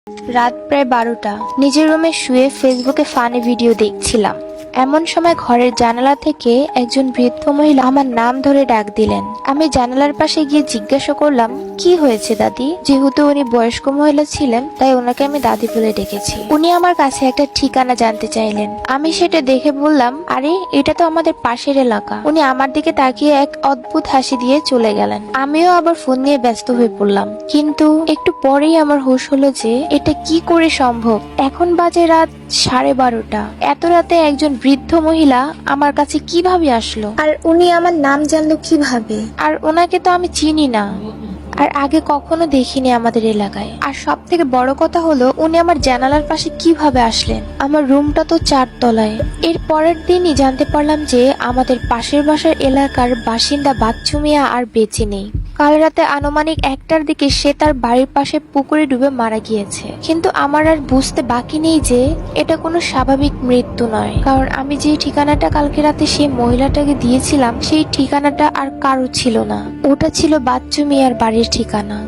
রাত প্রায় 12টা। নিজের রুমে শুয়ে ফেসবুকে ফানি ভিডিও দেখছিলাম। এমন সময় ঘরের জানালা থেকে একজন বৃদ্ধ মহিলা আমার নাম ধরে ডাক দিলেন। আমি জানালার পাশে গিয়ে জিজ্ঞাসা করলাম, কি হয়েছে দাদি? যেহেতু উনি বয়স্ক মহিলা ছিলেন, তাই ওনাকে আমি দাদি বলে ডেকেছি। উনি আমার কাছে একটা ঠিকানা জানতে চাইলেন। আমি সেটা দেখে বললাম, আরে এটা তো আমাদের পাশের এলাকা। উনি আমার দিকে তাকিয়ে এক অদ্ভুত হাসি দিয়ে চলে গেলেন। আমিও আবার ফোন নিয়ে ব্যস্ত হয়ে পড়লাম। কিন্তু একটু পরেই আমার হুঁশ হলো যে এটা কি করে সম্ভব। এখন বাজে রাত 12:30। এত রাতে একজন বৃদ্ধ মহিলা আমার কাছে কিভাবে আসলো? আর উনি আমার নাম জানলো কিভাবে? আর ওনাকে তো আমি চিনি না, আর আগে কখনো দেখিনি আমাদের এলাকায়। আর সব থেকে বড় কথা হলো, উনি আমার জানালার পাশে কিভাবে আসলেন? আমার রুমটা তো 4 তলায়। এর পরের দিনই জানতে পারলাম যে আমাদের পাশের বাসার এলাকার বাসিন্দা বাচ্চু মিয়া আর বেঁচে নেই। কাল রাতে আনুমানিক 1টার দিকে সে তার বাড়ির পাশে পুকুরে ডুবে মারা গিয়েছে। কিন্তু আমার আর বুঝতে বাকি নেই যে এটা কোনো স্বাভাবিক মৃত্যু নয়, কারণ আমি যে ঠিকানাটা কালকে রাতে সেই মহিলাটাকে দিয়েছিলাম, সেই ঠিকানাটা আর কারো ছিল না। ওটা ছিল বাচ্চু মিয়ার বাড়ির ঠিকানা।